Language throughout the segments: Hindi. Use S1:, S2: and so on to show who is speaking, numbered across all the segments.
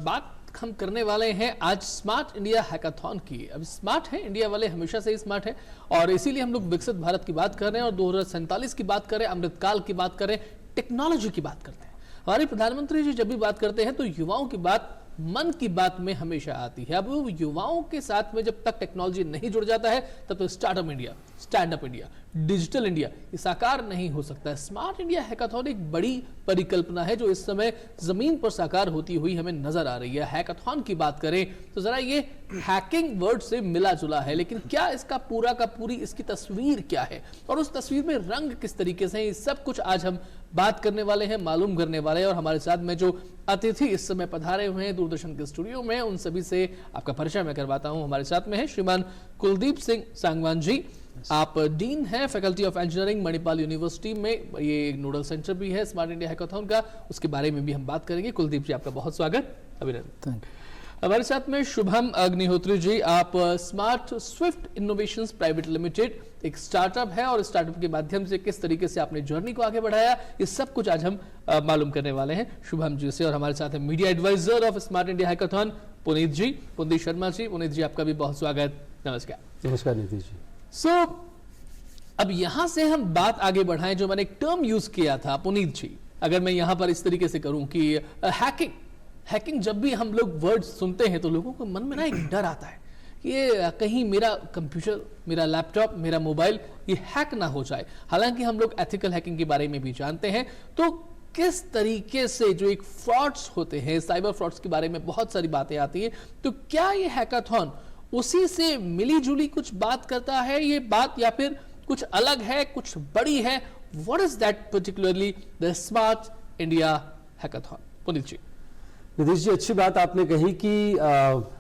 S1: बात हम करने वाले हैं आज स्मार्ट इंडिया हैकाथॉन की। अब स्मार्ट है इंडिया वाले, हमेशा से ही स्मार्ट है और इसीलिए हम लोग विकसित भारत की बात कर रहे हैं और 2047 की बात कर रहे हैं, अमृतकाल की बात कर रहे हैं, टेक्नोलॉजी की बात करते हैं। हमारे प्रधानमंत्री जी जब भी बात करते हैं तो युवाओं की बात मन की बात में हमेशा आती है। अब वो युवाओं के साथ में जब तक टेक्नोलॉजी नहीं जुड़ जाता है तब तो startup India, stand up India, digital India ये साकार नहीं हो सकता है। स्मार्ट इंडिया हैकाथॉन एक बड़ी परिकल्पना है जो इस समय जमीन पर साकार होती हुई हमें नजर आ रही है। हैकाथॉन की बात करें तो जरा ये हैकिंग वर्ड से मिला जुला है, लेकिन क्या इसका पूरा का पूरी इसकी तस्वीर क्या है और उस तस्वीर में रंग किस तरीके से है, ये सब कुछ आज हम बात करने वाले हैं, मालूम करने वाले हैं। और हमारे साथ में जो अतिथि इस समय पधारे हुए हैं दूरदर्शन के स्टूडियो में, उन सभी से आपका परिचय मैं करवाता हूं। हमारे साथ में है श्रीमान कुलदीप सिंह सांगवान जी, आप डीन हैं faculty of engineering Manipal university में। ये एक नोडल सेंटर भी है स्मार्ट इंडिया हैकाथॉन का, उसके बारे में भी हम बात करेंगे। कुलदीप जी आपका बहुत स्वागत, अभिनंदन। हमारे साथ में शुभम अग्निहोत्री जी, आप smart Swift innovations private limited एक स्टार्टअप है और स्टार्टअप के माध्यम से किस तरीके से आपने जर्नी को आगे बढ़ाया, ये सब कुछ आज हम मालूम करने वाले हैं शुभम जी से। और हमारे साथ है media advisor of smart India hackathon Puneet ji, Puneet Sharma ji. Puneet ji आपका भी बहुत स्वागत, नमस्कार।
S2: नमस्कार नीतीश जी।
S1: अब यहां से हम बात आगे बढ़ाएं, जो मैंने एक टर्म यूज किया था पुनीत जी, अगर मैं यहां पर इस तरीके से करूं कि हैकिंग जब भी हम लोग वर्ड सुनते हैं तो लोगों के मन में ना एक डर आता है कि ये कहीं मेरा कंप्यूटर, मेरा लैपटॉप, मेरा मोबाइल ये हैक ना हो जाए। हालांकि हम लोग एथिकल हैकिंग के बारे में भी जानते हैं। तो किस तरीके से जो एक फ्रॉड्स होते हैं, साइबर फ्रॉड्स के बारे में बहुत सारी बातें आती है, तो क्या ये हैकाथॉन उसी से मिली जुली कुछ बात करता है ये बात, या फिर कुछ अलग है, कुछ बड़ी है? What is that particularly the smart India hackathon? Puneet ji.
S2: Nitish ji, अच्छी बात आपने कही कि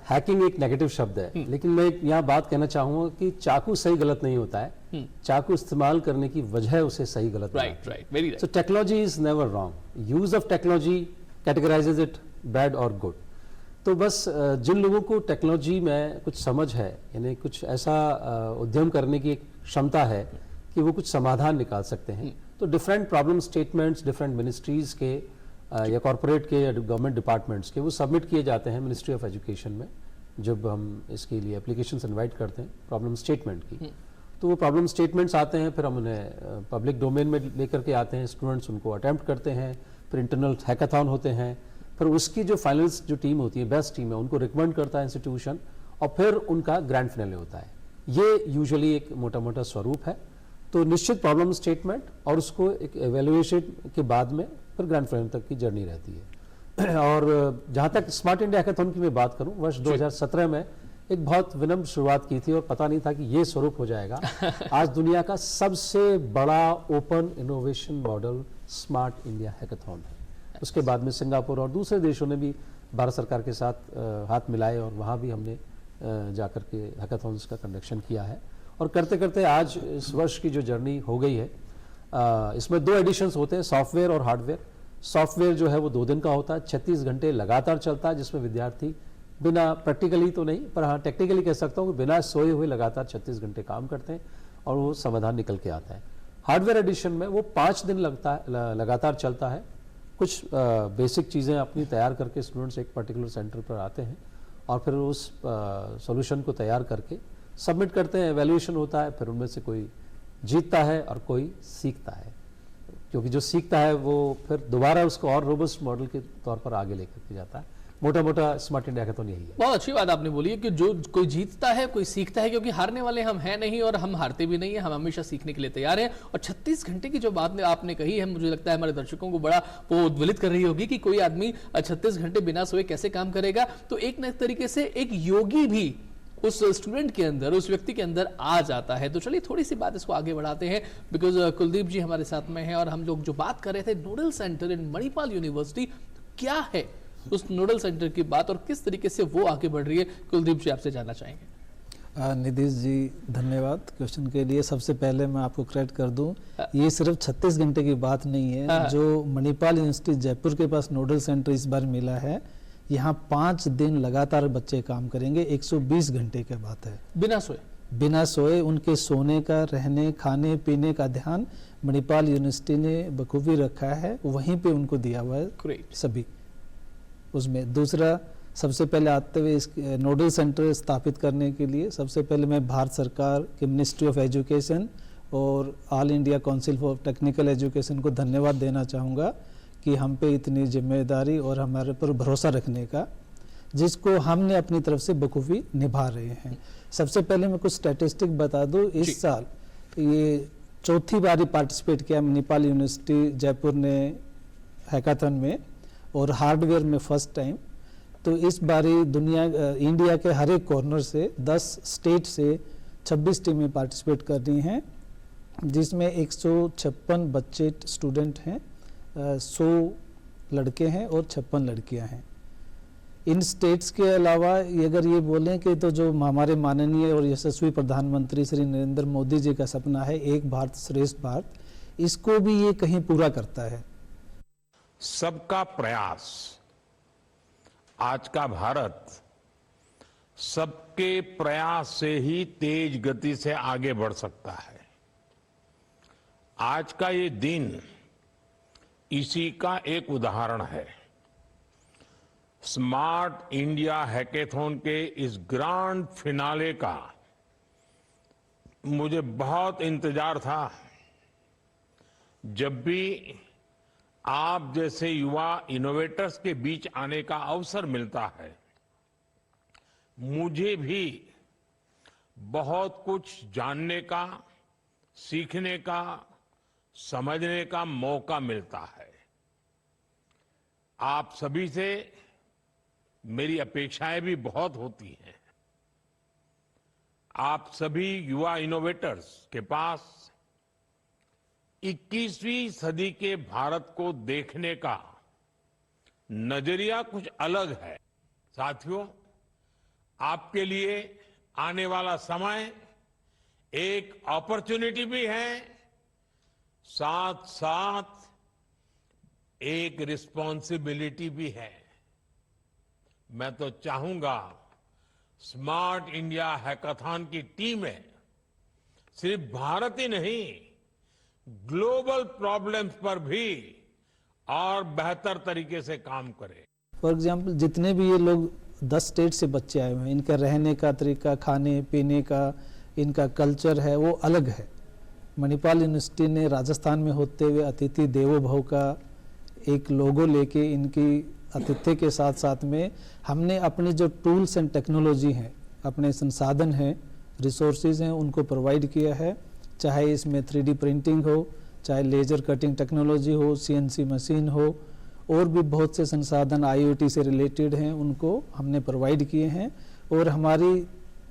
S2: हैकिंग एक नेगेटिव शब्द है, लेकिन मैं यहाँ बात कहना चाहूंगा कि चाकू सही गलत नहीं होता है, चाकू इस्तेमाल करने की वजह उसे सही गलत
S1: right, very right.
S2: So technology is never wrong, use of technology कैटेगराइजेज it bad और गुड। तो बस जिन लोगों को टेक्नोलॉजी में कुछ समझ है, यानी कुछ ऐसा उद्यम करने की एक क्षमता है कि वो कुछ समाधान निकाल सकते हैं, तो different problem statements different ministries के या कॉर्पोरेट के या गवर्नमेंट डिपार्टमेंट्स के वो सबमिट किए जाते हैं मिनिस्ट्री ऑफ एजुकेशन में। जब हम इसके लिए एप्लीकेशंस इनवाइट करते हैं प्रॉब्लम स्टेटमेंट की, तो वो प्रॉब्लम स्टेटमेंट्स आते हैं, फिर हम उन्हें पब्लिक डोमेन में लेकर के आते हैं, स्टूडेंट्स उनको अटेम्प्ट करते हैं, फिर इंटरनल हैकाथॉन होते हैं, फिर उसकी जो फाइनल्स जो टीम होती है, बेस्ट टीम है, उनको रिकमेंड करता है इंस्टीट्यूशन और फिर उनका ग्रैंड फिनाले होता है। ये यूजुअली एक मोटा मोटा स्वरूप है। तो निश्चित प्रॉब्लम स्टेटमेंट और उसको एक एवेल्युएशन के बाद में फिर ग्रैंड फाइनल तक की जर्नी रहती है। और जहाँ तक स्मार्ट इंडिया हैकाथॉन की मैं बात करूँ, वर्ष 2017 में एक बहुत विनम्र शुरुआत की थी और पता नहीं था कि ये स्वरूप हो जाएगा। आज दुनिया का सबसे बड़ा open innovation model smart India hackathon है। उसके बाद में सिंगापुर और दूसरे देशों ने भी भारत सरकार के साथ हाथ मिलाए और वहाँ भी हमने जाकर के हैकाथॉन्स का कंडक्शन किया है। और करते करते आज इस वर्ष की जो जर्नी हो गई है, इसमें 2 एडिशंस होते हैं, सॉफ्टवेयर और हार्डवेयर। सॉफ्टवेयर जो है वो 2 दिन का होता है, 36 घंटे लगातार चलता है, जिसमें विद्यार्थी बिना प्रैक्टिकली तो नहीं पर हाँ टेक्निकली कह सकता हूँ बिना सोए हुए लगातार 36 घंटे काम करते हैं और वो समाधान निकल के आता है। हार्डवेयर एडिशन में वो 5 दिन लगातार चलता है। कुछ बेसिक चीज़ें अपनी तैयार करके स्टूडेंट्स एक पर्टिकुलर सेंटर पर आते हैं और फिर उस सॉल्यूशन को तैयार करके सबमिट करते हैं, एवेल्युएशन होता है, फिर उनमें से कोई जीतता है और कोई सीखता है, क्योंकि जो सीखता है वो फिर दोबारा उसको और रोबस्ट मॉडल के तौर पर आगे लेकर के जाता है। मोटा मोटा स्मार्ट इंडिया हैकाथॉन यही है।
S1: बहुत अच्छी बात आपने बोली है कि जो कोई जीतता है कोई सीखता है, क्योंकि हारने वाले हम हैं नहीं और हम हारते भी नहीं है, हम हमेशा सीखने के लिए तैयार हैं। और 36 घंटे की जो बात आपने कही है, मुझे लगता है हमारे दर्शकों को बड़ा वो उद्वेलित कर रही होगी कि कोई आदमी 36 घंटे बिना सोए कैसे काम करेगा। तो एक न तरीके से एक योगी भी उस स्टूडेंट के अंदर, उस व्यक्ति के अंदर आ जाता है। तो चलिए थोड़ी सी बात इसको आगे बढ़ाते हैं, बिकॉज कुलदीप जी हमारे साथ में हैं और हम लोग जो बात कर रहे थे नोडल सेंटर इन मणिपाल यूनिवर्सिटी, क्या है उस नोडल सेंटर की बात और किस तरीके से वो आगे बढ़ रही है, कुलदीप जी आपसे जानना चाहेंगे।
S3: निधीश जी धन्यवाद क्वेश्चन के लिए। सबसे पहले मैं आपको क्रेडिट कर दूं, ये सिर्फ 36 घंटे की बात नहीं है। जो मणिपाल यूनिवर्सिटी जयपुर के पास नोडल सेंटर इस बार मिला है, यहाँ 5 दिन लगातार बच्चे काम करेंगे, 120 घंटे की बात है, बिना सोए। उनके सोने का, रहने खाने पीने का ध्यान मणिपाल यूनिवर्सिटी ने बखूबी रखा है, वहीं पे उनको दिया हुआ है सभी। उसमें। दूसरा, सबसे पहले आते हुए इस नोडल सेंटर स्थापित करने के लिए सबसे पहले मैं भारत सरकार के मिनिस्ट्री ऑफ एजुकेशन और all India council for technical education को धन्यवाद देना चाहूँगा कि हम पे इतनी जिम्मेदारी और हमारे पर भरोसा रखने का, जिसको हमने अपनी तरफ से बखूबी निभा रहे हैं। सबसे पहले मैं कुछ स्टैटिस्टिक बता दूं। इस साल ये चौथी बारी पार्टिसिपेट किया मणिपाल यूनिवर्सिटी जयपुर ने हैकाथन में, और हार्डवेयर में फर्स्ट टाइम। तो इस बारी इंडिया के हर एक कॉर्नर से 10 स्टेट से 26 टीमें पार्टिसिपेट कर रही हैं, जिसमें 156 बच्चे स्टूडेंट हैं, 100 लड़के हैं और 56 लड़कियां हैं। इन स्टेट्स के अलावा अगर ये बोलें कि तो जो हमारे माननीय और यशस्वी प्रधानमंत्री श्री नरेंद्र मोदी जी का सपना है एक भारत श्रेष्ठ भारत, इसको भी ये कहीं पूरा करता है।
S4: सबका प्रयास। आज का भारत सबके प्रयास से ही तेज गति से आगे बढ़ सकता है। आज का ये दिन इसी का एक उदाहरण है। स्मार्ट इंडिया हैकेथॉन के इस ग्रैंड फिनाले का मुझे बहुत इंतजार था। जब भी आप जैसे युवा इनोवेटर्स के बीच आने का अवसर मिलता है, मुझे भी बहुत कुछ जानने का, सीखने का, समझने का मौका मिलता है। आप सभी से मेरी अपेक्षाएं भी बहुत होती हैं। आप सभी युवा इनोवेटर्स के पास 21वीं सदी के भारत को देखने का नजरिया कुछ अलग है। साथियों, आपके लिए आने वाला समय एक अपॉर्चुनिटी भी है, साथ साथ एक रिस्पॉन्सिबिलिटी भी है। मैं तो चाहूंगा स्मार्ट इंडिया हैकाथॉन की टीमें सिर्फ भारत ही नहीं, ग्लोबल प्रॉब्लम्स पर भी और बेहतर तरीके से काम करें।
S3: फॉर एग्जाम्पल, जितने भी ये लोग 10 स्टेट से बच्चे आए हुए हैं, इनका रहने का तरीका, खाने पीने का, इनका कल्चर है वो अलग है। मणिपाल यूनिवर्सिटी ने राजस्थान में होते हुए अतिथि देवो भव का एक लोगो लेके इनकी आतिथ्य के साथ साथ में हमने अपने जो टूल्स एंड टेक्नोलॉजी हैं, अपने संसाधन हैं, रिसोर्सेज हैं, उनको प्रोवाइड किया है। चाहे इसमें 3D प्रिंटिंग हो, चाहे लेजर कटिंग टेक्नोलॉजी हो, CNC मशीन हो, और भी बहुत से संसाधन IoT से रिलेटेड हैं, उनको हमने प्रोवाइड किए हैं। और हमारी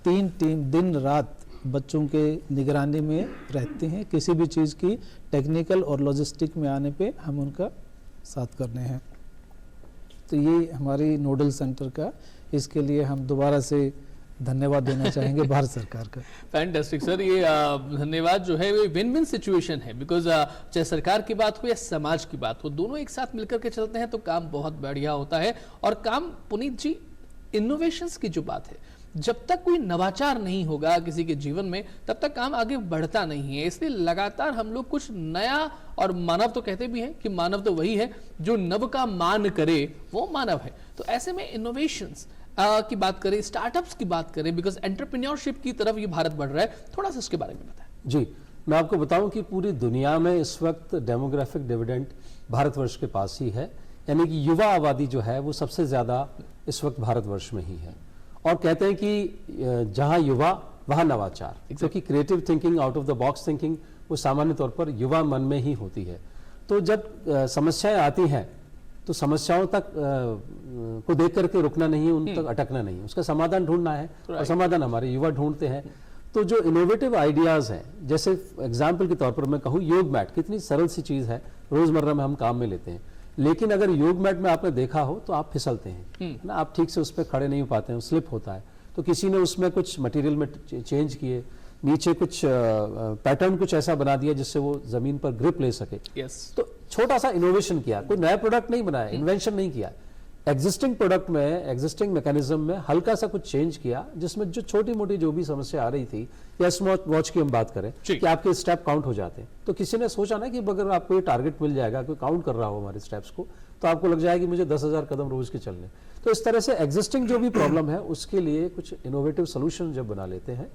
S3: 3 टीम दिन रात बच्चों के निगरानी में रहती हैं। किसी भी चीज़ की टेक्निकल और लॉजिस्टिक में आने पे हम उनका साथ करने हैं। तो ये हमारी नोडल सेंटर का, इसके लिए हम दोबारा से धन्यवाद देना चाहेंगे भारत सरकार का।
S1: फैंटास्टिक सर, ये धन्यवाद जो है ये विन विन सिचुएशन है, बिकॉज चाहे सरकार की बात हो या समाज की बात हो, दोनों एक साथ मिलकर के चलते हैं तो काम बहुत बढ़िया होता है। और काम, पुनीत जी, इनोवेशंस की जो बात है, जब तक कोई नवाचार नहीं होगा किसी के जीवन में, तब तक काम आगे बढ़ता नहीं है। इसलिए लगातार हम लोग कुछ नया, और मानव तो कहते भी हैं कि मानव तो वही है जो नव का मान करे, वो मानव है। तो ऐसे में इनोवेशंस की बात करें, स्टार्टअप्स की बात करें, बिकॉज एंटरप्रेन्योरशिप की तरफ ये भारत बढ़ रहा है, थोड़ा सा इसके बारे में बताएं।
S2: जी, मैं आपको बताऊं कि पूरी दुनिया में इस वक्त डेमोग्राफिक डिविडेंड भारतवर्ष के पास ही है, यानी कि युवा आबादी जो है वो सबसे ज़्यादा इस वक्त भारतवर्ष में ही है। और कहते हैं कि जहां युवा वहां नवाचार, क्योंकि creative thinking, out of the box thinking वो सामान्य तौर पर युवा मन में ही होती है। तो जब समस्याएं आती हैं तो समस्याओं तक को देख करके रुकना नहीं, उन तक अटकना नहीं, उसका समाधान ढूंढना है, और समाधान हमारे युवा ढूंढते हैं। तो जो इनोवेटिव आइडियाज़ हैं, जैसे एग्जाम्पल के तौर पर मैं कहूँ, योग मैट कितनी सरल सी चीज़ है, रोज़मर्रा में हम काम में लेते हैं, लेकिन अगर योग मैट में आपने देखा हो तो आप फिसलते हैं ना, आप ठीक से उस पर खड़े नहीं हो पाते हैं, स्लिप होता है। तो किसी ने उसमें कुछ मटेरियल में चेंज किए, नीचे कुछ पैटर्न कुछ ऐसा बना दिया जिससे वो जमीन पर ग्रिप ले सके। तो छोटा सा इनोवेशन किया, कोई नया प्रोडक्ट नहीं बनाया, इन्वेंशन नहीं किया, एग्जिस्टिंग प्रोडक्ट में, एग्जिस्टिंग मैकेनिज्म में हल्का सा कुछ चेंज किया, जिसमें जो छोटी मोटी जो भी समस्या आ रही थी, या स्मार्ट वॉच की हम बात करें कि आपके स्टेप काउंट हो जाते हैं, तो किसी ने सोचा ना कि अगर आपको ये टारगेट मिल जाएगा, कोई काउंट कर रहा हो हमारे स्टेप्स को, तो आपको लग जाएगी मुझे 10,000 कदम रोज के चलने। तो इस तरह से एग्जिस्टिंग जो भी प्रॉब्लम है उसके लिए कुछ इनोवेटिव सोल्यूशन जब बना लेते हैं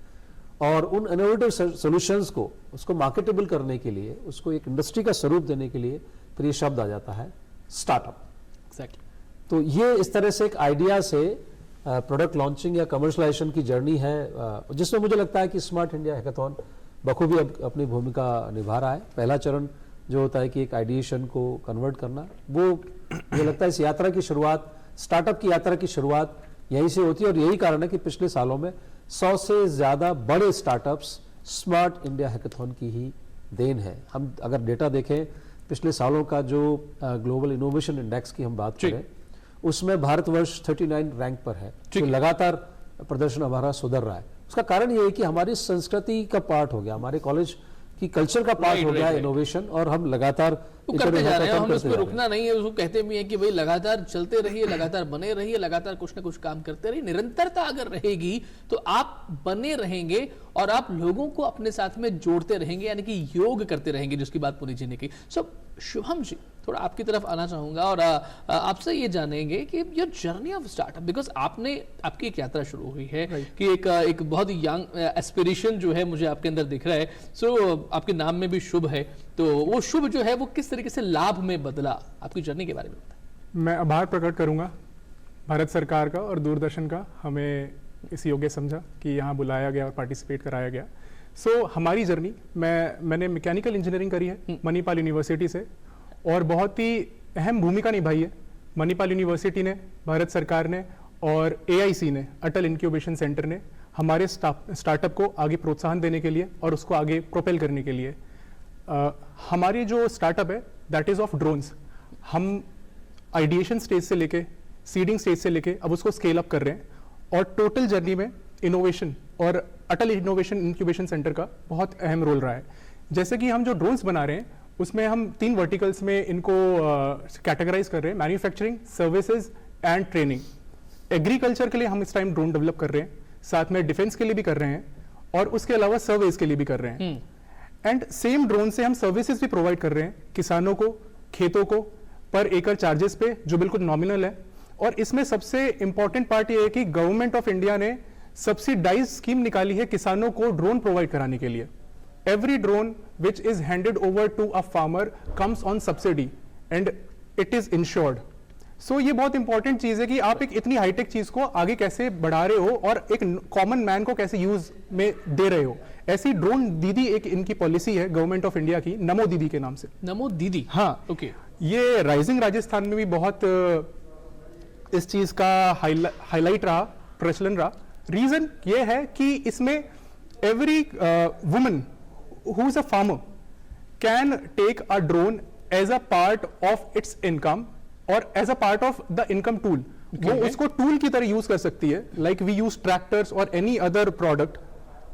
S2: और उन इनोवेटिव सॉल्यूशंस को उसको मार्केटेबल करने के लिए, उसको एक इंडस्ट्री का स्वरूप देने के लिए फिर ये शब्द आ जाता है स्टार्टअप।
S1: एग्जैक्टली।
S2: तो ये इस तरह से एक आइडिया से प्रोडक्ट लॉन्चिंग या कमर्शलाइजेशन की जर्नी है, जिसमें मुझे लगता है कि स्मार्ट इंडिया हैकाथॉन बखूबी अब अपनी भूमिका निभा रहा है। पहला चरण जो होता है कि एक आइडिएशन को कन्वर्ट करना, वो मुझे लगता है इस यात्रा की शुरुआत, स्टार्टअप की यात्रा की शुरुआत यहीं से होती है और यही कारण है कि पिछले सालों में 100 से ज्यादा बड़े स्टार्टअप्स स्मार्ट इंडिया हैकाथॉन की ही देन है। हम अगर डेटा देखें पिछले सालों का जो ग्लोबल इनोवेशन इंडेक्स की हम बात करें, उसमें भारतवर्ष 39 रैंक पर है, तो लगातार प्रदर्शन हमारा सुधर रहा है। उसका कारण ये है कि हमारी संस्कृति का पार्ट हो गया, हमारे कॉलेज की कल्चर का पार्ट हो गया इनोवेशन, और हम लगातार
S1: करते जा रहे हैं। हम उसको रुकना नहीं है, उसको कहते भी हैं कि भाई लगातार चलते रहिए, लगातार बने रहिए, लगातार कुछ ना कुछ काम करते रहिए। निरंतरता अगर रहेगी तो आप बने रहेंगे और आप लोगों को अपने साथ में जोड़ते रहेंगे, यानी कि योग करते रहेंगे, जिसकी बात पुनी जी ने की। सो शुभम जी, थोड़ा आपकी तरफ आना चाहूंगा और आपसे ये जानेंगे कि your journey of startup, because आपकी एक यात्रा शुरू हुई है कि एक बहुत ही यंग एस्पिरेशन जो है मुझे आपके अंदर दिख रहा है। सो आपके नाम में भी शुभ है, तो वो शुभ जो है वो किस तरीके से लाभ में बदला, आपकी जर्नी के बारे में बताएं।
S5: मैं आभार प्रकट करूंगा भारत सरकार का और दूरदर्शन का, हमें इस योग्य समझा कि यहाँ बुलाया गया और पार्टिसिपेट कराया गया। सो हमारी जर्नी, मैंने मैकेनिकल इंजीनियरिंग करी है मणिपाल यूनिवर्सिटी से, और बहुत ही अहम भूमिका निभाई है मणिपाल यूनिवर्सिटी ने, भारत सरकार ने और AIC ने, अटल इंक्यूबेशन सेंटर ने, हमारे स्टार्टअप को आगे प्रोत्साहन देने के लिए और उसको आगे प्रोपेल करने के लिए। हमारी जो स्टार्टअप है दैट इज ऑफ ड्रोन्स। हम आइडिएशन स्टेज से लेके सीडिंग स्टेज से लेके अब उसको स्केल अप कर रहे हैं, और टोटल जर्नी में इनोवेशन और अटल इनोवेशन इंक्यूबेशन सेंटर का बहुत अहम रोल रहा है। जैसे कि हम जो ड्रोन्स बना रहे हैं उसमें हम 3 वर्टिकल्स में इनको कैटेगराइज कर रहे हैं, manufacturing, services and training. Agriculture के लिए हम इस टाइम ड्रोन डेवलप कर रहे हैं, साथ में डिफेंस के लिए भी कर रहे हैं, और उसके अलावा सर्वेज के लिए भी कर रहे हैं। एंड सेम ड्रोन से हम सर्विसेज भी प्रोवाइड कर रहे हैं किसानों को, खेतों को, पर एकड़ चार्जेस पे, जो बिल्कुल नॉमिनल है। और इसमें सबसे इंपॉर्टेंट पार्ट ये है कि गवर्नमेंट ऑफ इंडिया ने सब्सिडाइज स्कीम निकाली है किसानों को ड्रोन प्रोवाइड कराने के लिए। Every drone which is handed over to a farmer comes on subsidy and it is insured. So ये बहुत इंपॉर्टेंट चीज है कि आप एक इतनी हाईटेक चीज को आगे कैसे बढ़ा रहे हो और एक कॉमन मैन को कैसे यूज में दे रहे हो। ऐसी ड्रोन दीदी एक इनकी पॉलिसी है गवर्नमेंट ऑफ इंडिया की, नमो दीदी के नाम से।
S1: नमो दीदी,
S5: हाँ,
S1: ओके।
S5: ये राइजिंग राजस्थान में भी बहुत इस चीज का हाईलाइट रहा, प्रचलन रहा। रीजन ये है कि इसमें every woman who is a farmer can take a drone as a part of its income और as a part of the income tool. वो उसको टूल की तरह यूज कर सकती है, लाइक वी यूज ट्रैक्टर्स और एनी अदर प्रोडक्ट।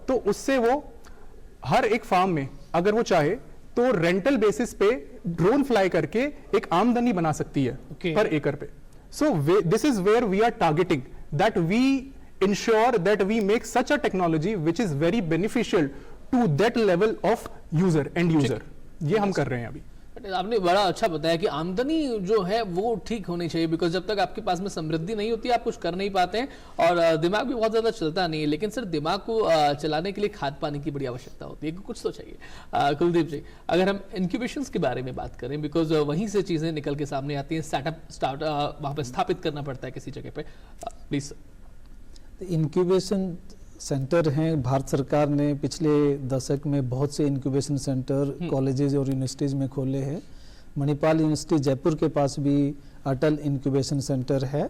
S5: तो उससे वो हर एक फार्म में अगर वो चाहे तो रेंटल बेसिस पे ड्रोन फ्लाई करके एक आमदनी बना सकती है पर एकड़ पे। So this is where we are targeting, that we ensure that we make such a technology which is very beneficial to that level of user, end user। ये हम कर रहे हैं अभी।
S1: आपने बड़ा अच्छा बताया कि आमदनी जो है वो ठीक होनी चाहिए, बिकॉज जब तक आपके पास में समृद्धि नहीं होती आप कुछ कर नहीं पाते हैं, और दिमाग भी बहुत ज्यादा चलता नहीं है। लेकिन सर, दिमाग को चलाने के लिए खाद पानी की बड़ी आवश्यकता होती है, कुछ तो चाहिए। कुलदीप जी, अगर हम इंक्यूबेशंस के बारे में बात करें, बिकॉज वहीं से चीजें निकल के सामने आती हैं, स्टार्ट वहां पर स्थापित करना पड़ता है किसी जगह पे, प्लीज।
S3: इंक्यूबेशन सेंटर हैं, भारत सरकार ने पिछले दशक में बहुत से इंक्यूबेशन सेंटर कॉलेजेस और यूनिवर्सिटीज़ में खोले हैं। मणिपाल यूनिवर्सिटी जयपुर के पास भी अटल इंक्यूबेशन सेंटर है,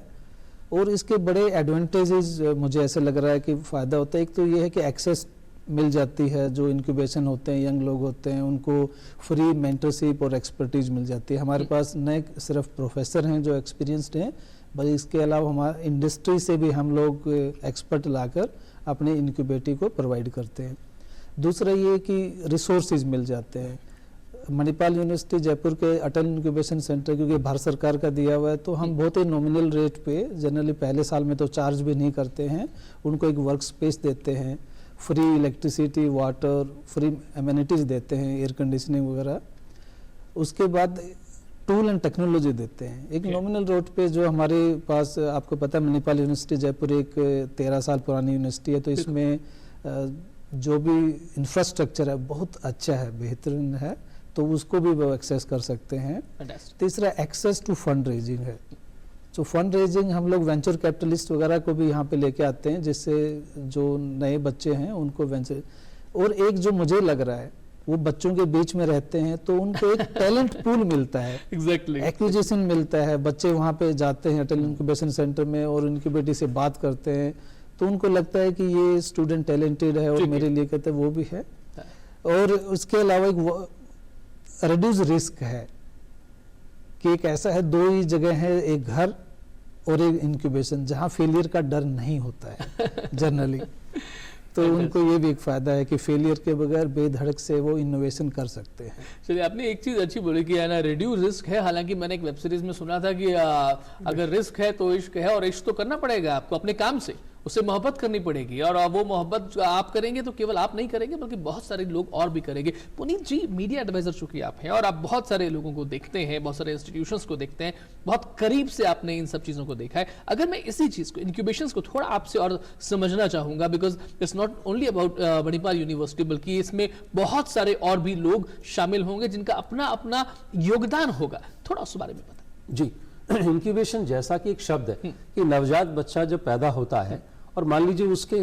S3: और इसके बड़े एडवांटेजेस मुझे ऐसे लग रहा है कि फ़ायदा होता है। एक तो ये है कि एक्सेस मिल जाती है, जो इंक्यूबेशन होते हैं, यंग लोग होते हैं, उनको फ्री मेंटरशिप और एक्सपर्टीज मिल जाती है। हमारे पास नए सिर्फ प्रोफेसर हैं जो एक्सपीरियंसड हैं, बल्कि इसके अलावा हमारे इंडस्ट्री से भी हम लोग एक्सपर्ट लाकर अपने इनक्यूबेटिव को प्रोवाइड करते हैं। दूसरा ये कि रिसोर्सेज मिल जाते हैं। मणिपाल यूनिवर्सिटी जयपुर के अटल इंक्यूबेशन सेंटर क्योंकि भारत सरकार का दिया हुआ है, तो हम बहुत ही नॉमिनल रेट पे, जनरली पहले साल में तो चार्ज भी नहीं करते हैं, उनको एक वर्क स्पेस देते हैं, free electricity, water, free amenities देते हैं, एयर कंडीशनिंग वगैरह। उसके बाद टूल एंड टेक्नोलॉजी देते हैं। एक नॉमिनल रोड पे जो हमारे पास, आपको पता है मणिपाल यूनिवर्सिटी जयपुर एक 13 साल पुरानी यूनिवर्सिटी है, तो इसमें जो भी इंफ्रास्ट्रक्चर है बहुत अच्छा है, बेहतरीन है, तो उसको भी वो एक्सेस कर सकते हैं। तीसरा एक्सेस टू फंड रेजिंग है। तो फंड रेजिंग हम लोग वेंचर कैपिटलिस्ट वगैरह को भी यहाँ पे लेके आते हैं, जिससे जो नए बच्चे हैं उनको वेंचर, और एक जो मुझे लग रहा है वो बच्चों के बीच में रहते हैं तो उनको एक टैलेंट पूल मिलता है,
S1: एग्जैक्टली
S3: एक्विजिशन मिलता है। बच्चे वहाँ पे जाते हैं अटल इंक्यूबेशन सेंटर में और इनक्यूबेटी से बात करते हैं, तो उनको लगता है कि ये स्टूडेंट टैलेंटेड है और मेरे लिए कहते हैं वो भी है। और उसके अलावा एक रिड्यूस रिस्क है कि एक ऐसा है, दो ही जगह है, एक घर और एक इंक्यूबेशन, जहाँ फेलियर का डर नहीं होता है जनरली। तो उनको ये भी एक फायदा है कि फेलियर के बगैर बेधड़क से वो इनोवेशन कर सकते हैं।
S1: चलिए, आपने एक चीज अच्छी बोली कि है ना, रिड्यूस रिस्क है। हालांकि मैंने एक वेब सीरीज में सुना था कि अगर रिस्क है तो इश्क है, और इश्क तो करना पड़ेगा आपको अपने काम से, उससे मोहब्बत करनी पड़ेगी, और वो मोहब्बत आप करेंगे तो केवल आप नहीं करेंगे बल्कि बहुत सारे लोग और भी करेंगे। पुनीत जी, मीडिया एडवाइजर चूंकि आप हैं और आप बहुत सारे लोगों को देखते हैं, बहुत सारे इंस्टीट्यूशंस को देखते हैं, बहुत करीब से आपने इन सब चीजों को देखा है। अगर मैं इसी चीज को, इंक्यूबेशंस को थोड़ा आपसे और समझना चाहूंगा, because it's not only about Manipal university, बल्कि इसमें बहुत सारे और भी लोग शामिल होंगे जिनका अपना अपना योगदान होगा, थोड़ा उस बारे में बताएं।
S2: जी, इंक्यूबेशन जैसा कि एक शब्द है कि नवजात बच्चा जब पैदा होता है और मान लीजिए उसके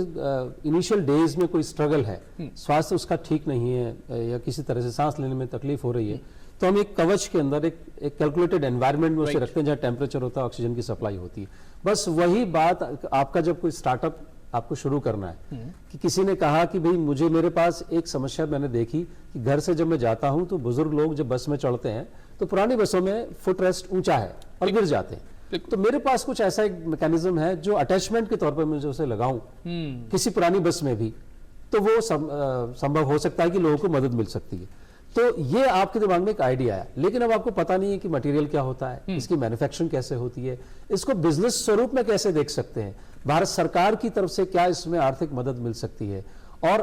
S2: इनिशियल डेज में कोई स्ट्रगल है, स्वास्थ्य उसका ठीक नहीं है या किसी तरह से सांस लेने में तकलीफ हो रही है, तो हम एक कवच के अंदर एक कैलकुलेटेड एनवायरनमेंट में उसे रखते हैं जहाँ टेम्परेचर होता है, ऑक्सीजन की सप्लाई होती है। बस वही बात आपका जब कोई स्टार्टअप आपको शुरू करना है कि किसी ने कहा कि भाई मुझे, मेरे पास एक समस्या मैंने देखी कि घर से जब मैं जाता हूं तो बुजुर्ग लोग जब बस में चढ़ते हैं तो पुरानी बसों में फुट रेस्ट ऊंचा है और गिर जाते हैं, तो मेरे पास कुछ ऐसा एक मैकेनिज्म है जो अटैचमेंट के तौर पर मुझे उसे लगाऊं किसी पुरानी बस में भी, तो वो संभव हो सकता है कि लोगों को मदद मिल सकती है। तो ये आपके दिमाग में एक आइडिया है, लेकिन अब आपको पता नहीं है कि मटेरियल क्या होता है, इसकी मैन्युफैक्चरिंग कैसे होती है, इसको बिजनेस स्वरूप में कैसे देख सकते हैं, भारत सरकार की तरफ से क्या इसमें आर्थिक मदद मिल सकती है, और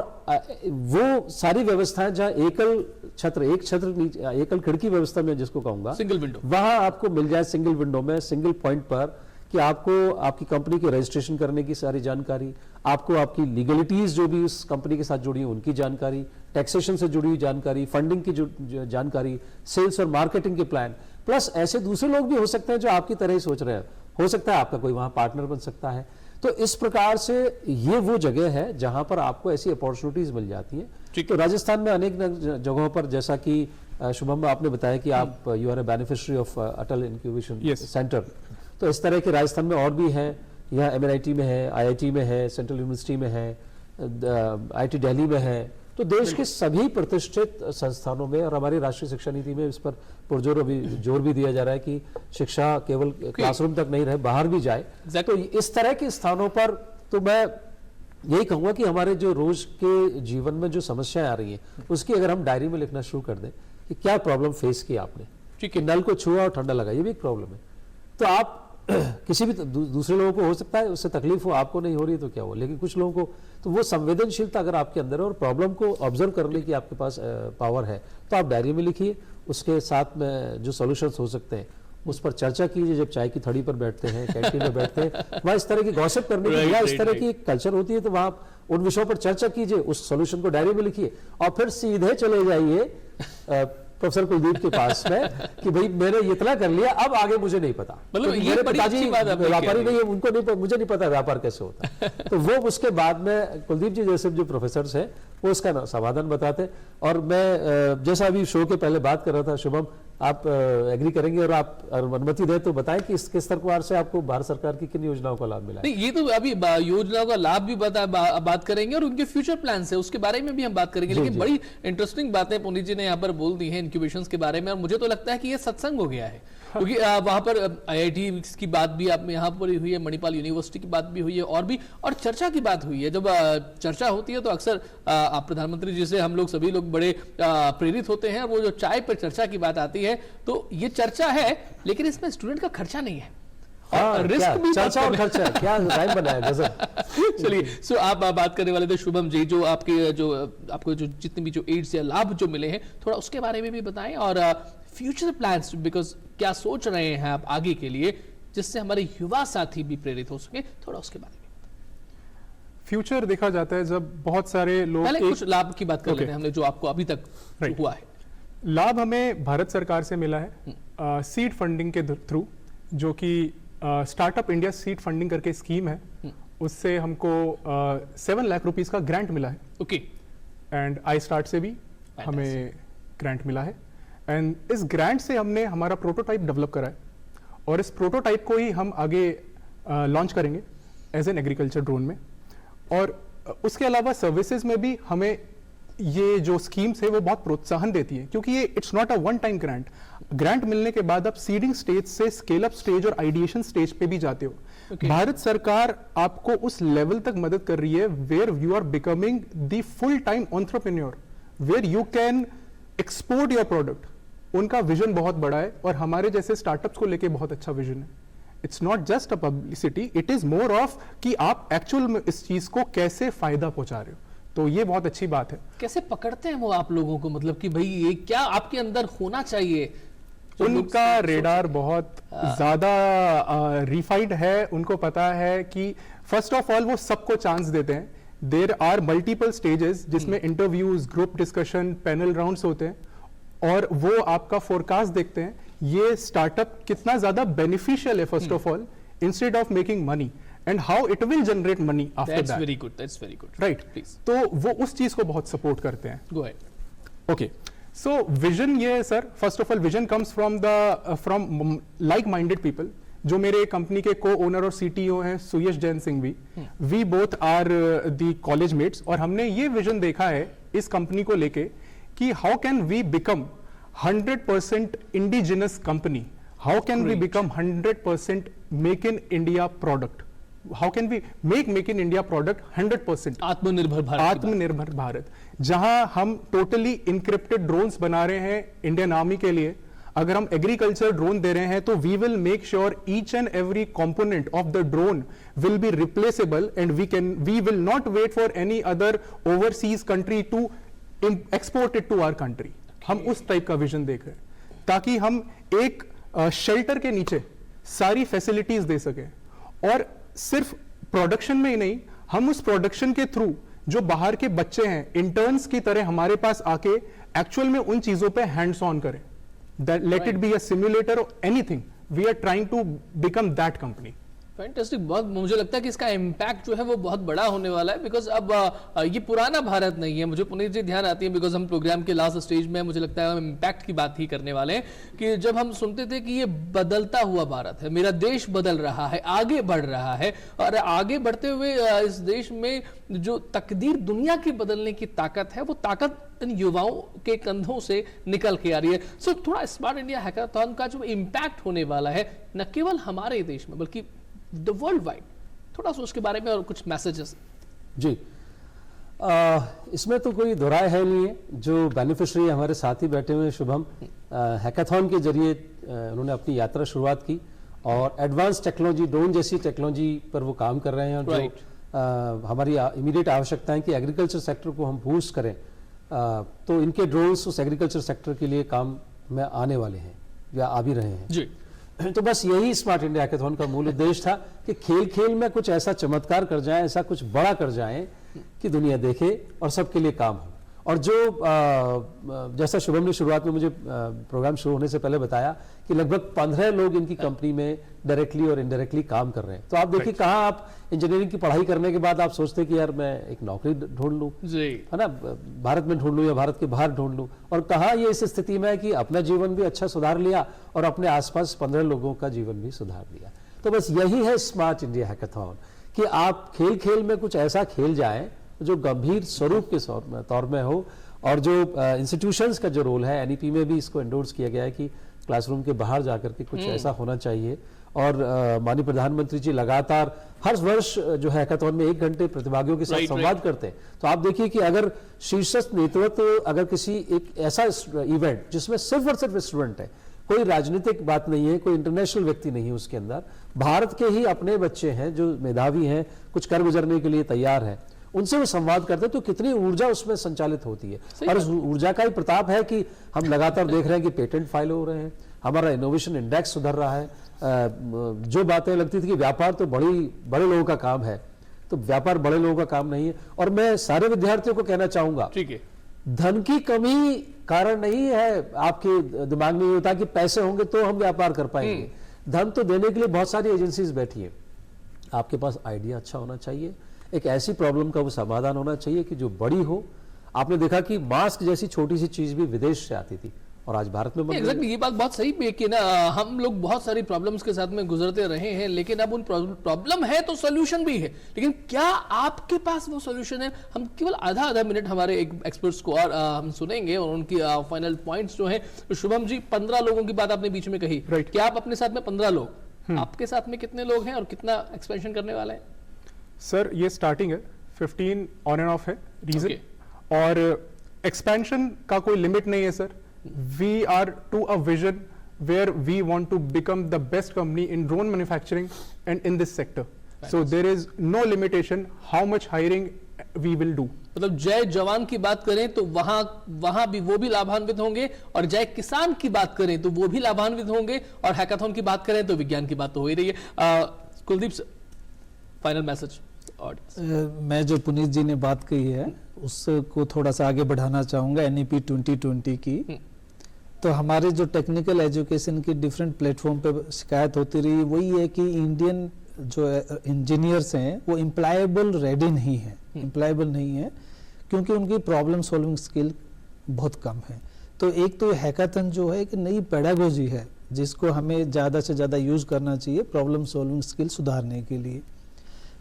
S2: वो सारी व्यवस्थाएं जहां एकल खिड़की व्यवस्था में जिसको कहूंगा,
S1: सिंगल विंडो,
S2: वहां आपको मिल जाए, सिंगल विंडो में, सिंगल पॉइंट पर, कि आपको आपकी कंपनी के रजिस्ट्रेशन करने की सारी जानकारी, आपको आपकी लीगलिटीज जो भी उस कंपनी के साथ जुड़ी है उनकी जानकारी, टैक्सेशन से जुड़ी हुई जानकारी, फंडिंग की जो जानकारी, सेल्स और मार्केटिंग के प्लान, प्लस ऐसे दूसरे लोग भी हो सकते हैं जो आपकी तरह ही सोच रहे हैं, हो सकता है आपका कोई वहां पार्टनर बन सकता है। तो इस प्रकार से ये वो जगह है जहां पर आपको ऐसी अपॉर्चुनिटीज मिल जाती हैं। तो राजस्थान में अनेक जगहों पर, जैसा कि शुभम आपने बताया कि आप you are a beneficiary of Atal incubation centre, तो इस तरह के राजस्थान में और भी है, यहाँ MNIT में है, IIT में है, सेंट्रल यूनिवर्सिटी में है, IIT दिल्ली में है, तो देश के सभी प्रतिष्ठित संस्थानों में, और हमारी राष्ट्रीय शिक्षा नीति में इस पर पुरजोर अभी जोर भी दिया जा रहा है कि शिक्षा केवल क्लासरूम तक नहीं रहे, बाहर भी जाए। तो इस तरह के स्थानों पर तो मैं यही कहूंगा कि हमारे जो रोज के जीवन में जो समस्याएं आ रही हैं उसकी अगर हम डायरी में लिखना शुरू कर दें कि क्या प्रॉब्लम फेस की आपने, ठीक है, नल को छुआ और ठंडा लगा, ये भी एक प्रॉब्लम है, तो आप किसी भी दूसरे लोगों को हो सकता है उससे तकलीफ हो, आपको नहीं हो रही तो क्या हो, लेकिन कुछ लोगों को, तो वो संवेदनशीलता अगर आपके अंदर है और प्रॉब्लम को ऑब्जर्व करने की आपके पास पावर है, तो आप डायरी में लिखिए, उसके साथ में जो सॉल्यूशंस हो सकते हैं उस पर चर्चा कीजिए। जब चाय की थड़ी पर बैठते हैं, कैंटीन में बैठते हैं, वहाँ इस तरह की गॉसिप करने की या इस तरह की कल्चर होती है, तो वहाँ उन विषयों पर चर्चा कीजिए, उस सॉल्यूशन को डायरी में लिखिए और फिर सीधे चले जाइए प्रोफेसर कुलदीप के पास में कि भाई मैंने इतना कर लिया, अब आगे मुझे नहीं पता,
S1: मतलब ये बड़ी अच्छी बात है,
S2: व्यापारी नहीं है, उनको नहीं, मुझे नहीं पता व्यापार कैसे होता है। तो वो उसके बाद में कुलदीप जी जैसे जो प्रोफेसर हैं वो उसका समाधान बताते। और मैं जैसा अभी शो के पहले बात कर रहा था, शुभम आप एग्री करेंगे और आप अनुमति दें तो बताएं कि किस स्तर से आपको भारत सरकार की किन योजनाओं का लाभ मिला है।
S1: नहीं, ये तो अभी योजनाओं का लाभ भी बात करेंगे और उनके फ्यूचर प्लान है उसके बारे में भी हम बात करेंगे, लेकिन बड़ी इंटरेस्टिंग बातें पुनीत जी ने यहाँ पर बोल दी है इंक्यूबेशंस के बारे में, और मुझे तो लगता है कि ये सत्संग हो गया है, क्योंकि वहां पर IIT की बात भी आप यहाँ पर हुई है, मणिपाल यूनिवर्सिटी की बात भी हुई है, और चर्चा की बात हुई है। जब चर्चा होती है तो अक्सर प्रधानमंत्री जी से हम लोग सभी लोग बड़े प्रेरित होते हैं, वो जो चाय पर चर्चा की बात आती है तो ये चर्चा है, लेकिन इसमें स्टूडेंट का खर्चा नहीं है, रिस्क भी
S2: चर्चा और खर्चा क्या राइम बनाया गजब।
S1: चलिए, सो आप बात करने वाले थे शुभम जी, जो आपको जितने भी जो एड्स या लाभ जो मिले हैं, थोड़ा उसके बारे में भी बताएं, और फ्यूचर प्लान्स, बिकॉज क्या सोच रहे हैं आप आगे के लिए, जिससे हमारे युवा साथी भी प्रेरित हो सके, थोड़ा उसके बारे में।
S5: फ्यूचर देखा जाता है जब बहुत सारे लोग
S1: पहले कुछ लाभ की बात कर लेते हैं,
S5: Okay.
S1: हमने जो आपको अभी तक
S5: Right.
S1: हुआ है।
S5: लाभ हमें भारत सरकार से मिला है सीड फंडिंग के थ्रू, जो कि स्टार्टअप इंडिया सीड फंडिंग करके स्कीम है, उससे हमको 7 लाख रुपीस का ग्रांट मिला है।
S1: ओके,
S5: एंड आई स्टार्ट से भी हमें ग्रांट मिला है, एंड इस ग्रांट से हमने हमारा प्रोटोटाइप डेवलप करा है, और इस प्रोटोटाइप को ही हम आगे लॉन्च करेंगे एज एन एग्रीकल्चर ड्रोन में। और उसके अलावा सर्विसेज में भी हमें ये जो स्कीम्स है वो बहुत प्रोत्साहन देती है, क्योंकि ये it's not a one time grant. Grant मिलने के बाद आप सीडिंग स्टेज से स्केल अप स्टेज और आइडिएशन स्टेज पे भी जाते हो।
S1: Okay.
S5: भारत सरकार आपको उस लेवल तक मदद कर रही है where you are becoming the full time entrepreneur, where you can export your product. उनका विजन बहुत बड़ा है, और हमारे जैसे स्टार्टअप्स को लेके बहुत अच्छा विजन है। It's not just a publicity, it is more of कि आप एक्चुअल में इस चीज को कैसे फायदा पहुंचा रहे हो, तो ये बहुत अच्छी बात है।
S1: कैसे पकड़ते हैं वो आप लोगों को, मतलब कि भाई ये क्या आपके अंदर होना चाहिए? जो लोग
S5: उनका रेडार बहुत ज्यादा रिफाइंड है, उनको पता है कि फर्स्ट ऑफ ऑल वो सबको चांस देते हैं। देयर आर मल्टीपल स्टेजेस जिसमें interviews, group discussion, panel rounds होते हैं, और वो आपका फोरकास्ट देखते हैं ये स्टार्टअप कितना ज्यादा बेनिफिशियल है first of all, instead of making money, and how it will generate money after
S1: that's
S5: that.
S1: Very good, that's very good,
S5: right,
S1: please
S5: तो वो उस चीज को बहुत सपोर्ट करते हैं।
S1: Go ahead.
S5: Okay, so vision ये है sir, first of all vision comes from like minded people. जो मेरे कंपनी के को ओनर और सीटीओ हैं सुयश जैन सिंह भी, we both are the college mates, और हमने ये विजन देखा है इस कंपनी को लेके कि how can we become 100% indigenous company, how can we become 100% make in India product, how can we make in India product 100%।
S1: Atmanirbhar Bharat की बात।
S5: आत्मनिर्भर भारत, जहां हम टोटली इनक्रिप्टेड ड्रोन्स बना रहे हैं इंडियन आर्मी के लिए। अगर हम एग्रीकल्चर ड्रोन दे रहे हैं तो we will make sure each and every component of the drone will be replaceable, and we will not wait for any other overseas country to export it to our country. हम उस टाइप का विजन देख रहे हैं, ताकि हम एक शेल्टर के नीचे सारी फैसिलिटीज दे सके, और सिर्फ प्रोडक्शन में ही नहीं, हम उस प्रोडक्शन के थ्रू जो बाहर के बच्चे हैं इंटर्न्स की तरह हमारे पास आके एक्चुअल में उन चीजों पे हैंड्स ऑन करें। Let it be a simulator or anything, we are trying to become that company.
S1: Fantastic, बहुत मुझे लगता है कि इसका इम्पैक्ट जो है वो बहुत बड़ा होने वाला है, बिकॉज अब ये पुराना भारत नहीं है। मुझे पुनीत जी ध्यान आती है, बिकॉज हम प्रोग्राम के लास्ट स्टेज में मुझे लगता है हम इम्पैक्ट की बात ही करने वाले हैं, कि जब हम सुनते थे कि ये बदलता हुआ भारत है, मेरा देश बदल रहा है, आगे बढ़ रहा है, और आगे बढ़ते हुए इस देश में जो तकदीर दुनिया की बदलने की ताकत है, वो ताकत इन युवाओं के कंधों से निकल के आ रही है। सो थोड़ा स्मार्ट इंडिया हैकाथॉन का जो इम्पैक्ट होने वाला है, न केवल हमारे देश में बल्कि द वर्ल्ड वाइड, थोड़ा सा उसके बारे में और कुछ मैसेजेस।
S2: जी, इसमें तो कोई दोराय है नहीं है। जो बेनिफिशियरी हमारे साथ ही बैठे हुए शुभम, हैकाथॉन के जरिए उन्होंने अपनी यात्रा शुरुआत की, और एडवांस टेक्नोलॉजी, ड्रोन जैसी टेक्नोलॉजी पर वो काम कर रहे हैं, और जो हमारी इमीडिएट आवश्यकता है कि एग्रीकल्चर सेक्टर को हम बूस्ट करें, तो इनके ड्रोन्स उस एग्रीकल्चर सेक्टर के लिए काम में आने वाले हैं या आ भी रहे हैं
S1: जी।
S2: तो बस यही स्मार्ट इंडिया हैकाथॉन का मूल उद्देश्य था कि खेल खेल में कुछ ऐसा चमत्कार कर जाएं, ऐसा कुछ बड़ा कर जाएं कि दुनिया देखे और सबके लिए काम हो। और जो जैसा शुभम ने शुरुआत में मुझे प्रोग्राम शुरू होने से पहले बताया कि लगभग 15 लोग इनकी कंपनी में डायरेक्टली और इनडायरेक्टली काम कर रहे हैं। तो आप देखिए कहाँ आप इंजीनियरिंग की पढ़ाई करने के बाद आप सोचते हैं कि यार मैं एक नौकरी ढूंढ लूँ, है ना, भारत में ढूंढ लूँ या भारत के बाहर ढूंढ लूँ, और कहाँ ये इस स्थिति में है कि अपना जीवन भी अच्छा सुधार लिया और अपने आसपास 15 लोगों का जीवन भी सुधार लिया। तो बस यही है स्मार्ट इंडिया हैकाथॉन, कि आप खेल खेल में कुछ ऐसा खेल जाएं जो गंभीर स्वरूप के तौर में हो, और जो इंस्टीट्यूशंस का जो रोल है, एनईपी में भी इसको एंडोर्स किया गया है कि क्लासरूम के बाहर जाकर के कुछ ऐसा होना चाहिए। और माननीय प्रधानमंत्री जी लगातार हर वर्ष जो है हैकाथॉन में 1 घंटे प्रतिभागियों के साथ संवाद करते हैं। तो आप देखिए कि अगर शीर्षस्थ नेतृत्व, अगर किसी एक ऐसा इवेंट जिसमें सिर्फ और सिर्फ स्टूडेंट है, कोई राजनीतिक बात नहीं है, कोई इंटरनेशनल व्यक्ति नहीं है उसके अंदर, भारत के ही अपने बच्चे हैं जो मेधावी हैं, कुछ कर गुजरने के लिए तैयार है, उनसे वो संवाद करते हैं, तो कितनी ऊर्जा उसमें संचालित होती है। और उस ऊर्जा का ही प्रताप है कि हम लगातार देख रहे हैं कि पेटेंट फाइल हो रहे हैं, हमारा इनोवेशन इंडेक्स सुधर रहा है। जो बातें लगती थी कि व्यापार तो बड़े लोगों का काम है, तो व्यापार बड़े लोगों का काम नहीं है। और मैं सारे विद्यार्थियों को कहना चाहूंगा,
S1: ठीक है,
S2: धन की कमी कारण नहीं है आपके दिमाग में, होता कि पैसे होंगे तो हम व्यापार कर पाएंगे। धन तो देने के लिए बहुत सारी एजेंसीज बैठी है। आपके पास आइडिया अच्छा होना चाहिए, एक ऐसी प्रॉब्लम का वो समाधान होना चाहिए कि जो बड़ी हो। आपने देखा कि मास्क जैसी छोटी सी चीज भी विदेश से आती थी और आज भारत में बन गई।
S1: एग्जैक्टली, ये बात बहुत सही भी है कि ना हम लोग बहुत सारी प्रॉब्लम्स के साथ में गुजरते रहे हैं, लेकिन अब उन प्रॉब्लम है तो सोल्यूशन भी है, लेकिन क्या आपके पास वो सोल्यूशन है? हम केवल आधा मिनट हमारे एक एक्सपर्ट्स को और हम सुनेंगे और उनकी फाइनल पॉइंट्स जो है। शुभम जी, 15 लोगों की बात आपने बीच में कही, क्या आप अपने साथ में 15 लोग, आपके साथ में कितने लोग हैं और कितना एक्सपेंशन करने वाले हैं?
S5: सर ये स्टार्टिंग है, 15 ऑन एंड ऑफ है रीजन, और एक्सपेंशन का कोई लिमिट नहीं है sir. We are to a vision where we want to become the best company in drone manufacturing and in this sector. So there is no limitation how much hiring we will do.
S1: मतलब जय जवान की बात करें तो वहां भी वो भी लाभान्वित होंगे, और जय किसान की बात करें तो वो भी लाभान्वित होंगे, और हैकाथॉन की बात करें तो विज्ञान की बात तो हो ही रही है। Kuldeep sir, final message audience.
S3: मैं जो पुनीत जी ने बात कही है उसको थोड़ा सा आगे बढ़ाना चाहूँगा। NEP 2020 की, तो हमारे जो टेक्निकल एजुकेशन की डिफरेंट प्लेटफॉर्म पे शिकायत होती रही, वही है कि इंडियन जो इंजीनियर्स हैं वो एम्प्लॉयबल रेडी नहीं है, एम्प्लॉयबल नहीं है, क्योंकि उनकी प्रॉब्लम सॉल्विंग स्किल बहुत कम है। तो एक तो हैकाथन जो है कि नई पेडागोजी है जिसको हमें ज़्यादा से ज़्यादा यूज़ करना चाहिए प्रॉब्लम सॉल्विंग स्किल सुधारने के लिए।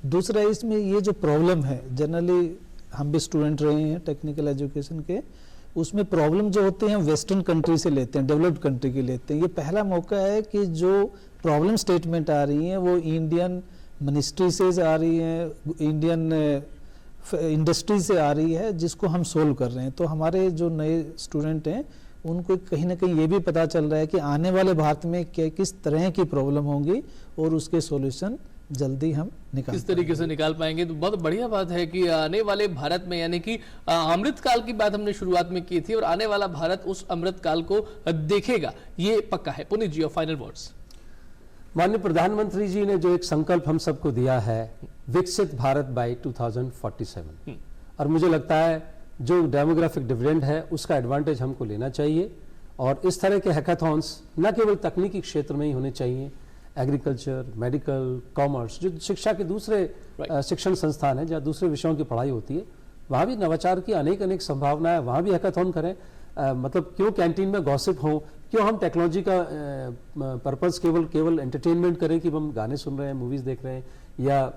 S3: दूसरा, इसमें ये जो प्रॉब्लम है, जनरली हम भी स्टूडेंट रहे हैं टेक्निकल एजुकेशन के, उसमें प्रॉब्लम जो होते हैं वेस्टर्न कंट्री से लेते हैं, डेवलप्ड कंट्री के लेते हैं। ये पहला मौका है कि जो प्रॉब्लम स्टेटमेंट आ रही हैं वो इंडियन मिनिस्ट्री से आ रही है, इंडियन इंडस्ट्री से आ रही है, जिसको हम सोल्व कर रहे हैं। तो हमारे जो नए स्टूडेंट हैं उनको कहीं ना कहीं ये भी पता चल रहा है कि आने वाले भारत में किस तरह की प्रॉब्लम होंगी और उसके सॉल्यूशन जल्दी हम निकाल
S1: किस तरीके से निकाल पाएंगे। तो बहुत बढ़िया बात है कि आने वाले भारत में, यानी कि अमृत काल की बात हमने शुरुआत में की थी, और आने वाला भारत उस अमृत काल को देखेगा, ये पक्का है। पुनीत जी, और फाइनल वर्ड्स।
S2: माननीय प्रधानमंत्री जी ने जो एक संकल्प हम सबको दिया है, विकसित भारत बाय 2047, और मुझे लगता है जो डेमोग्राफिक डिविडेंड है उसका एडवांटेज हमको लेना चाहिए। और इस तरह के हैकाथॉन्स न केवल तकनीकी क्षेत्र में ही होने चाहिए, एग्रीकल्चर, मेडिकल, कॉमर्स, जो शिक्षा के दूसरे शिक्षण संस्थान है जहाँ दूसरे विषयों की पढ़ाई होती है, वहाँ भी नवाचार की अनेक संभावनाएं, वहाँ भी हैकाथॉन करें। मतलब क्यों कैंटीन में गॉसिप हो, क्यों हम टेक्नोलॉजी का पर्पस केवल एंटरटेनमेंट करें कि हम गाने सुन रहे हैं, मूवीज देख रहे हैं, या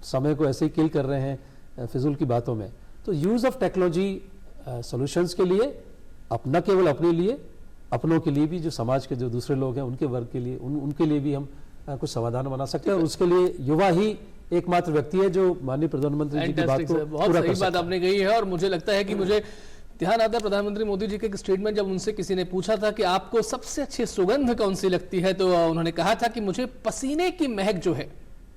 S2: समय को ऐसे ही किल कर रहे हैं फिजूल की बातों में। तो यूज ऑफ टेक्नोलॉजी सॉल्यूशंस के लिए, न केवल अपने लिए, अपनों के लिए भी, जो समाज के जो दूसरे लोग हैं उनके वर्ग के लिए, उनके लिए भी हम कुछ समाधान बना सकते हैं। और उसके लिए युवा ही एकमात्र व्यक्ति है जो माननीय प्रधानमंत्री जी की बात को
S1: बहुत सही बात आपने कही है। और मुझे लगता है कि मुझे ध्यान आता है प्रधानमंत्री मोदी जी के एक स्टेटमेंट, जब उनसे किसी ने पूछा था कि आपको सबसे अच्छी सुगंध कौन सी लगती है, तो उन्होंने कहा था कि मुझे पसीने की महक जो है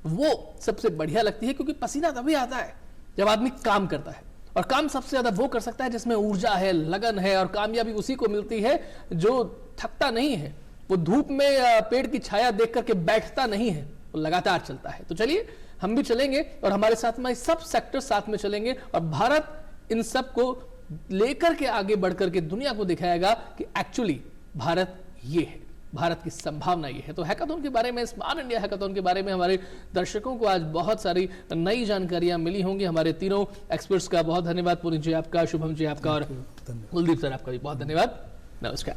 S1: वो सबसे बढ़िया लगती है, क्योंकि पसीना तभी आता है जब आदमी काम करता है, और काम सबसे ज्यादा वो कर सकता है जिसमें ऊर्जा है, लगन है, और कामयाबी उसी को मिलती है जो थकता नहीं है, वो धूप में पेड़ की छाया देख करके बैठता नहीं है, वो लगातार चलता है। तो चलिए हम भी चलेंगे और हमारे साथ में सब सेक्टर साथ में चलेंगे, और भारत इन सब को लेकर के आगे बढ़कर के दुनिया को दिखाएगा कि एक्चुअली भारत ये है, भारत की संभावना ये है। तो हैकाथॉन के बारे में, स्मार्ट इंडिया हैकाथॉन के बारे में हमारे दर्शकों को आज बहुत सारी नई जानकारियां मिली होंगी। हमारे तीनों एक्सपर्ट्स का बहुत धन्यवाद, पुनीत जी आपका, शुभम जी आपका, और कुलदीप सर आपका भी बहुत धन्यवाद। नमस्कार।